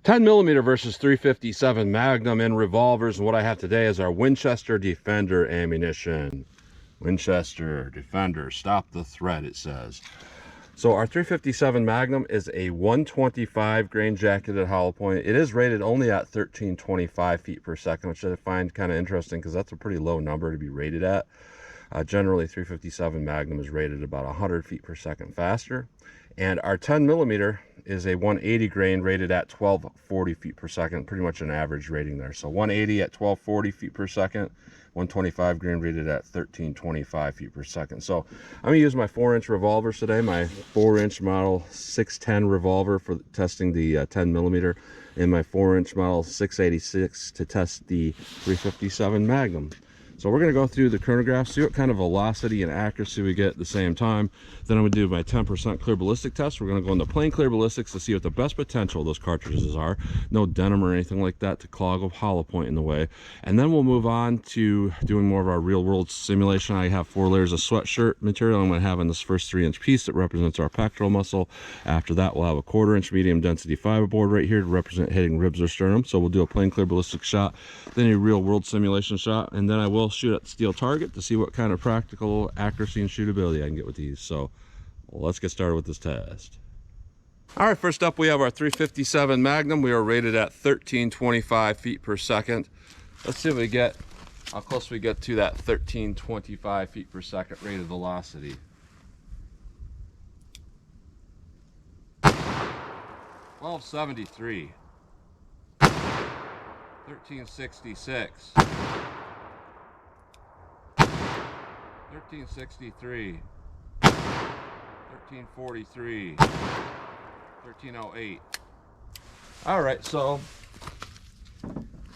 10mm versus 357 Magnum in revolvers, and what I have today is our Winchester Defender ammunition. Winchester Defender, stop the threat, it says. So our 357 Magnum is a 125 grain jacketed hollow point. It is rated only at 1325 feet per second, which I find kind of interesting because that's a pretty low number to be rated at. Generally 357 Magnum is rated about 100 feet per second faster. And our 10mm is a 180 grain rated at 1240 feet per second, pretty much an average rating there. So 180 at 1240 feet per second, 125 grain rated at 1325 feet per second. So I'm gonna use my 4-inch revolvers today, my 4-inch model 610 revolver for testing the 10mm, and my 4-inch model 686 to test the 357 Magnum. So we're going to go through the chronograph, see what kind of velocity and accuracy we get at the same time. Then I'm going to do my 10% clear ballistic test. We're going to go into plain clear ballistics to see what the best potential of those cartridges are. No denim or anything like that to clog a hollow point in the way. And then we'll move on to doing more of our real world simulation. I have 4 layers of sweatshirt material I'm going to have in this first 3-inch piece that represents our pectoral muscle. After that, we'll have a 1/4-inch medium density fiber board right here to represent hitting ribs or sternum. So we'll do a plain clear ballistic shot, then a real world simulation shot, and then I will shoot at steel target to see what kind of practical accuracy and shootability I can get with these. So let's get started with this test. All right, first up we have our 357 Magnum. We are rated at 1325 feet per second. Let's see if we get how close we get to that 1325 feet per second rated velocity. 1273, 1366, 1363, 1343, 1308. All right, so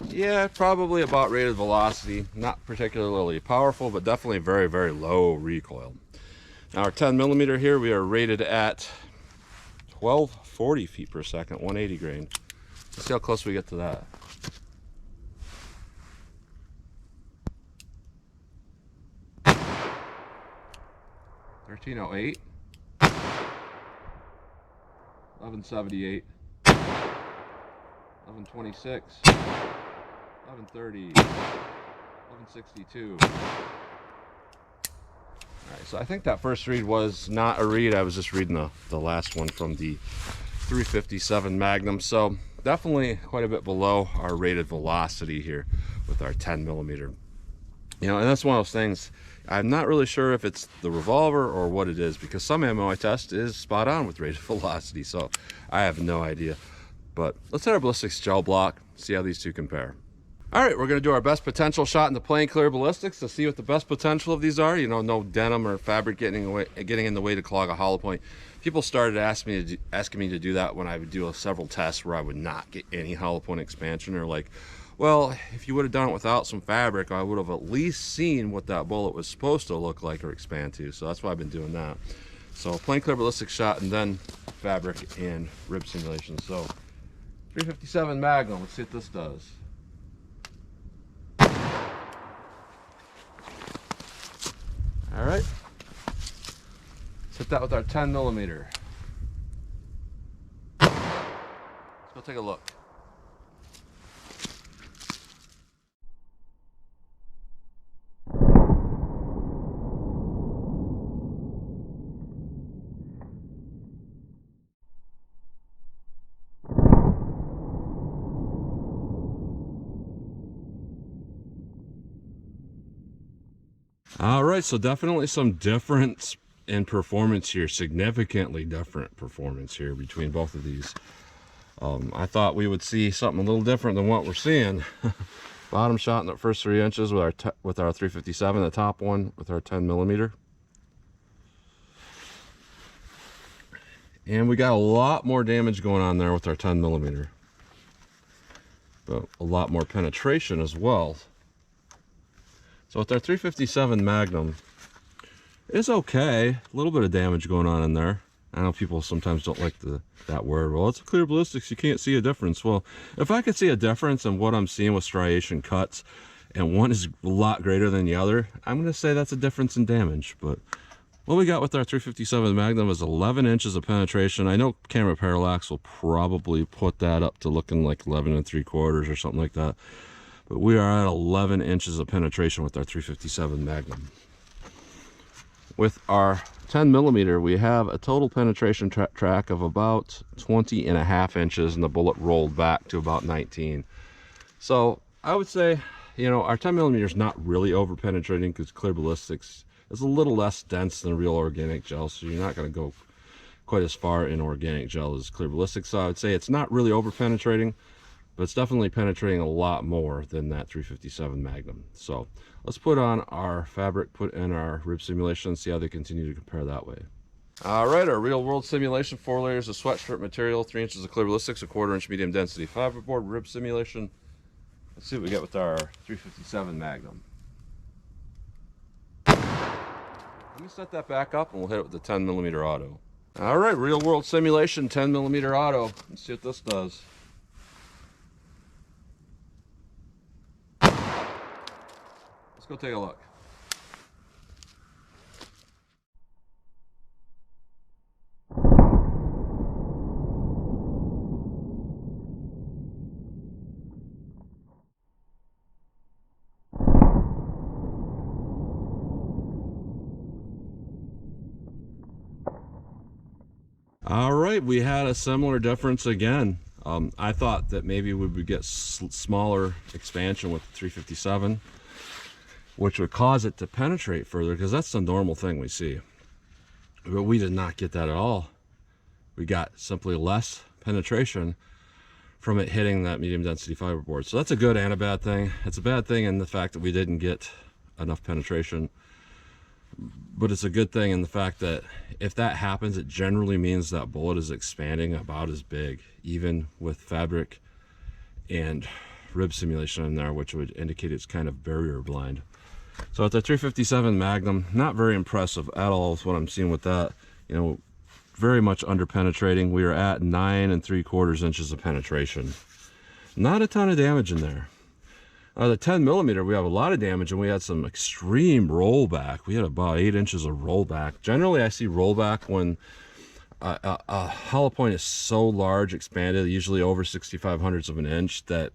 yeah, probably about rated velocity. Not particularly powerful, but definitely very, very low recoil. Now our 10mm here, we are rated at 1240 feet per second, 180 grain. Let's see how close we get to that. 1308, 1178, 1126, 1130, 1162. Alright, so I think that first read was not a read. I was just reading the last one from the 357 Magnum. So definitely quite a bit below our rated velocity here with our 10mm. You know, and that's one of those things, I'm not really sure if it's the revolver or what it is, because some ammo I test is spot on with rated velocity, so I have no idea. But let's hit our ballistics gel block, see how these two compare. All right, we're going to do our best potential shot in the plain clear ballistics to see what the best potential of these are. You know, no denim or fabric getting in the way to clog a hollow point. People started asking me to do that when I would do several tests where I would not get any hollow point expansion, or like, well, if you would have done it without some fabric, I would have at least seen what that bullet was supposed to look like or expand to. So that's why I've been doing that. So plain clear ballistic shot and then fabric and rib simulation. So 357 Magnum, let's see what this does. All right, let's hit that with our 10mm. Let's go take a look. All right, so definitely some difference in performance here, significantly different performance here between both of these. I thought we would see something a little different than what we're seeing. Bottom shot in the first 3 inches with our 357, the top one with our 10mm. And we got a lot more damage going on there with our 10mm, but a lot more penetration as well. So with our 357 Magnum, it's okay. A little bit of damage going on in there. I know people sometimes don't like that word. Well, it's a clear ballistics, you can't see a difference. Well, if I could see a difference in what I'm seeing with striation cuts, and one is a lot greater than the other, I'm going to say that's a difference in damage. But What we got with our 357 Magnum is 11 inches of penetration. I know camera parallax will probably put that up to looking like 11 3/4 or something like that. But we are at 11 inches of penetration with our 357 Magnum. With our 10 millimeter, we have a total penetration track of about 20.5 inches, and the bullet rolled back to about 19. So I would say, you know, our 10 millimeter is not really over penetrating because clear ballistics is a little less dense than real organic gel, so you're not going to go quite as far in organic gel as clear ballistics. So I would say it's not really over penetrating, but it's definitely penetrating a lot more than that 357 Magnum. So let's put on our fabric, put in our rib simulation, see how they continue to compare that way. All right, our real world simulation: 4 layers of sweatshirt material, 3 inches of clear ballistics, a 1/4 inch medium density fiberboard rib simulation. Let's see what we get with our 357 Magnum. Let me set that back up and we'll hit it with the 10 millimeter auto. All right, real world simulation, 10 millimeter auto. Let's see what this does. Let's go take a look. All right, we had a similar difference again. I thought that maybe we would get smaller expansion with the 357, which would cause it to penetrate further, because that's the normal thing we see. But we did not get that at all. We got simply less penetration from it hitting that medium density fiberboard. So that's a good and a bad thing. It's a bad thing in the fact that we didn't get enough penetration, but it's a good thing in the fact that if that happens, it generally means that bullet is expanding about as big, even with fabric and rib simulation in there, which would indicate it's kind of barrier blind. So at the 357 Magnum, not very impressive at all is what I'm seeing with that. You know, very much under penetrating. We are at 9 3/4 inches of penetration. Not a ton of damage in there. The 10 millimeter, we have a lot of damage, and we had some extreme rollback. We had about 8 inches of rollback. Generally, I see rollback when a hollow point is so large, expanded, usually over 6/500ths of an inch, that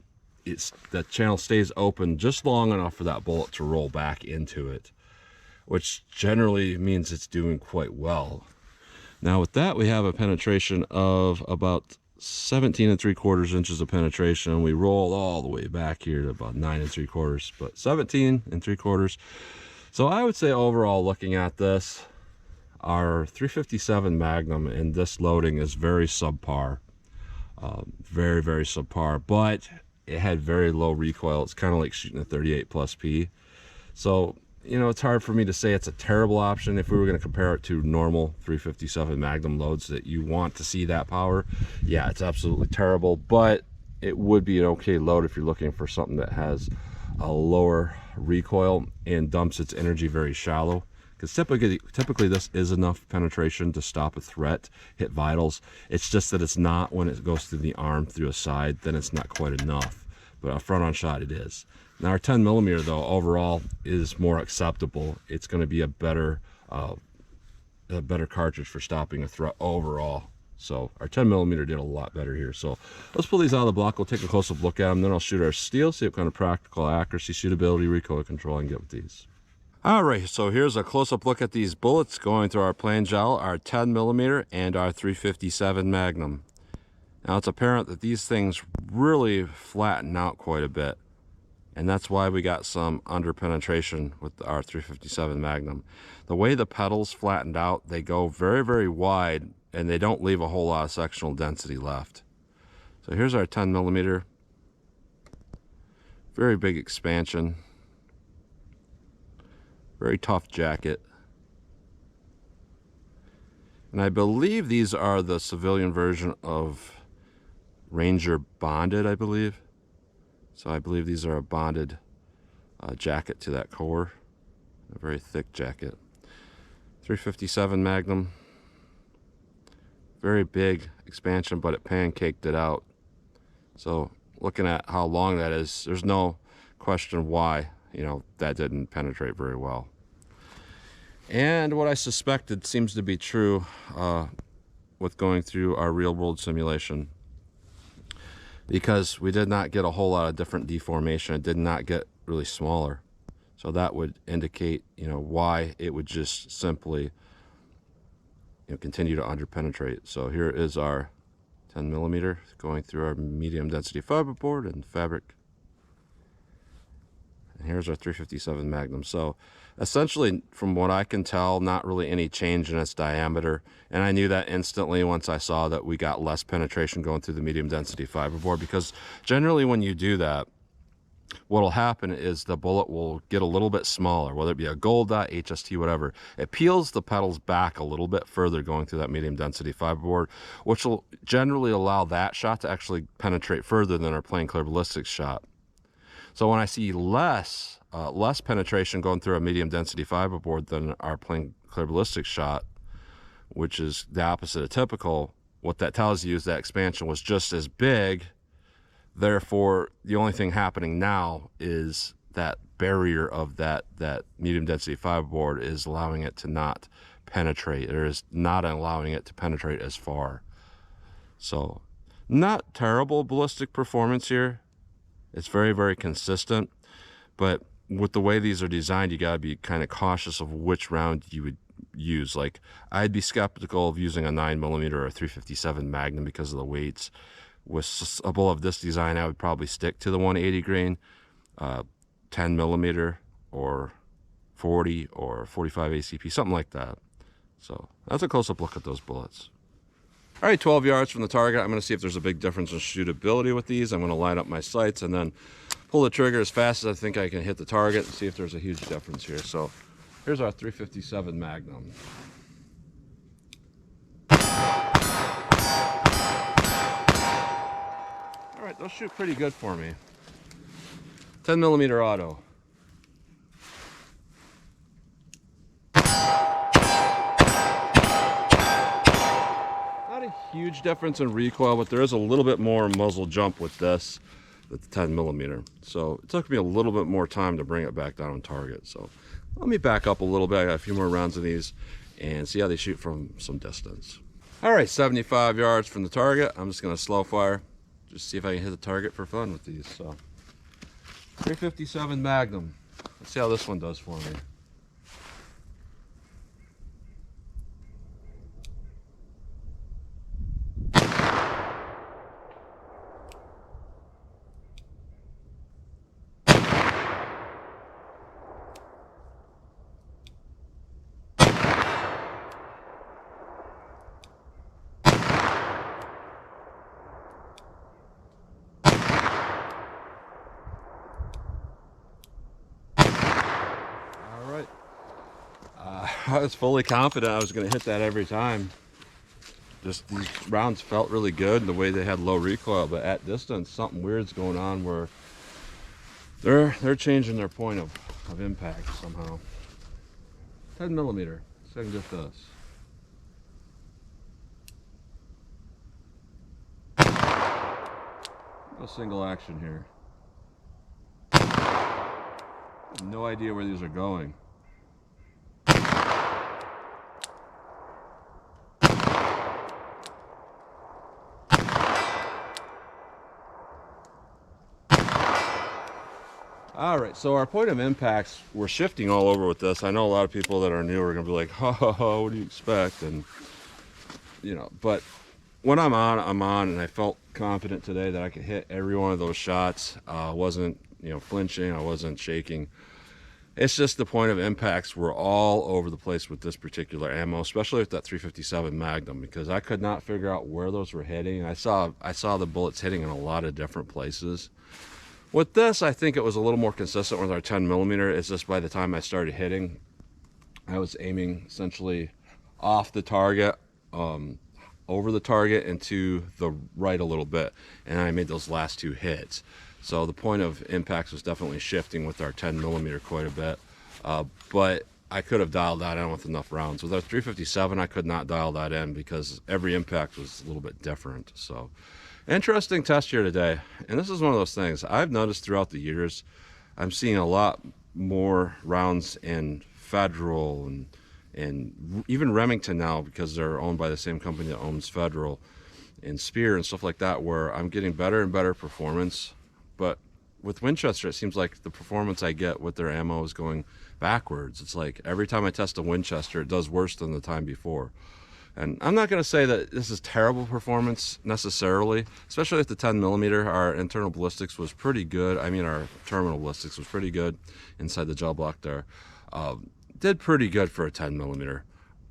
that channel stays open just long enough for that bullet to roll back into it, which generally means it's doing quite well. Now with that, we have a penetration of about 17 3/4 inches of penetration. We rolled all the way back here to about 9 3/4, but 17 3/4. So I would say overall, looking at this, our 357 Magnum in this loading is very subpar. Very, very subpar, but it had very low recoil. It's kind of like shooting a 38 plus P. So, you know, it's hard for me to say it's a terrible option. If we were going to compare it to normal 357 Magnum loads that you want to see that power, yeah, it's absolutely terrible, but it would be an okay load if you're looking for something that has a lower recoil and dumps its energy very shallow. Because typically this is enough penetration to stop a threat, hit vitals. It's just that it's not when it goes through the arm, through a side, then it's not quite enough. But a front on shot it is. Now our 10 millimeter though, overall is more acceptable. It's going to be a better cartridge for stopping a threat overall. So our 10 millimeter did a lot better here. So let's pull these out of the block. We'll take a close-up look at them. Then I'll shoot our steel, see what kind of practical accuracy, shootability, recoil control I can get with these. All right, so here's a close-up look at these bullets going through our plain gel, our 10 millimeter and our 357 Magnum. Now it's apparent that these things really flatten out quite a bit, and that's why we got some under penetration with our 357 Magnum. The way the petals flattened out, they go very, very wide, and they don't leave a whole lot of sectional density left. So here's our 10 millimeter. Very big expansion. Very tough jacket. And I believe these are the civilian version of Ranger bonded, I believe. So I believe these are a bonded jacket to that core. A very thick jacket. 357 Magnum. Very big expansion, but it pancaked it out. So looking at how long that is, there's no question why, you know, that didn't penetrate very well. And what I suspected seems to be true with going through our real world simulation, because we did not get a whole lot of different deformation. It did not get really smaller. So that would indicate, why it would just simply, continue to underpenetrate. So here is our 10 millimeter going through our medium density fiberboard and fabric. And here's our 357 Magnum. So essentially, from what I can tell, not really any change in its diameter. And I knew that instantly once I saw that we got less penetration going through the medium density fiberboard, because generally when you do that, what'll happen is the bullet will get a little bit smaller, whether it be a gold dot, HST, whatever. It peels the petals back a little bit further going through that medium density fiberboard, which will generally allow that shot to actually penetrate further than our plain clear ballistics shot. So when I see less penetration going through a medium density fiberboard than our plain clear ballistics shot, which is the opposite of typical, what that tells you is that expansion was just as big. Therefore, the only thing happening now is that barrier of that medium density fiberboard is allowing it to not penetrate, or is not allowing it to penetrate as far. So not terrible ballistic performance here. It's very, very consistent, but with the way these are designed, you got to be kind of cautious of which round you would use. Like, I'd be skeptical of using a 9mm or a 357 Magnum because of the weights. With a bullet of this design, I would probably stick to the 180 grain, 10mm or 40 or 45 ACP, something like that. So that's a close-up look at those bullets. All right, 12 yards from the target. I'm going to see if there's a big difference in shootability with these. I'm going to line up my sights and then pull the trigger as fast as I think I can hit the target and see if there's a huge difference here. So here's our 357 Magnum. All right, those shoot pretty good for me. 10mm auto. Not a huge difference in recoil, but there is a little bit more muzzle jump with this, with the 10mm. So it took me a little bit more time to bring it back down on target. So let me back up a little bit. I got a few more rounds of these and see how they shoot from some distance. All right, 75 yards from the target. I'm just gonna slow fire. Just see if I can hit the target for fun with these. So 357 Magnum. Let's see how this one does for me. I was fully confident I was going to hit that every time. Just these rounds felt really good in the way they had low recoil, but at distance something weird's going on where they're changing their point of impact somehow. 10mm. So I can get this. No single action here. No idea where these are going. All right, so our point of impacts, we're shifting all over with this. I know a lot of people that are new are gonna be like, oh, what do you expect? And but when I'm on, and I felt confident today that I could hit every one of those shots. Wasn't flinching, I wasn't shaking. It's just the point of impacts were all over the place with this particular ammo, especially with that 357 Magnum, because I could not figure out where those were hitting. I saw the bullets hitting in a lot of different places. With this, I think it was a little more consistent with our 10mm. It's just by the time I started hitting, I was aiming essentially off the target, over the target and to the right a little bit, and I made those last two hits. So the point of impacts was definitely shifting with our 10mm quite a bit, but I could have dialed that in with enough rounds. With our 357, I could not dial that in because every impact was a little bit different. So interesting test here today. And this is one of those things I've noticed throughout the years. I'm seeing a lot more rounds in federal and And even Remington now, because they're owned by the same company that owns Federal and Spear and stuff like that, where I'm getting better and better performance. But with Winchester, it seems like the performance I get with their ammo is going backwards. It's like every time I test a Winchester, it does worse than the time before. And I'm not going to say that this is terrible performance necessarily, especially with the 10mm. Our internal ballistics was pretty good. I mean, our terminal ballistics was pretty good inside the gel block there. Did pretty good for a 10mm.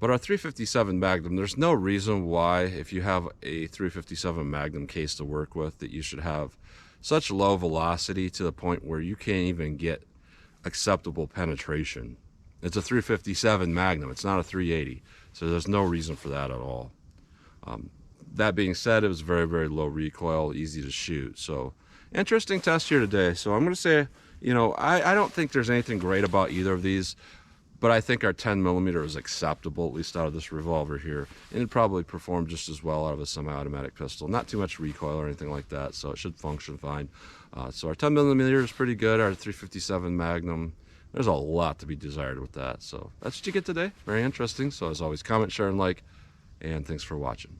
But our 357 Magnum, there's no reason why, if you have a 357 Magnum case to work with, that you should have such low velocity to the point where you can't even get acceptable penetration. It's a 357 Magnum, it's not a 380, so there's no reason for that at all. That being said, it was very, very low recoil, easy to shoot. So interesting test here today. So I'm going to say, you know, I don't think there's anything great about either of these, but I think our 10mm is acceptable, at least out of this revolver here, and it probably performed just as well out of a semi-automatic pistol. Not too much recoil or anything like that, so it should function fine. So our 10mm is pretty good. Our 357 Magnum, there's a lot to be desired with that. So that's what you get today. Very interesting. So as always, comment, share, and like, and thanks for watching.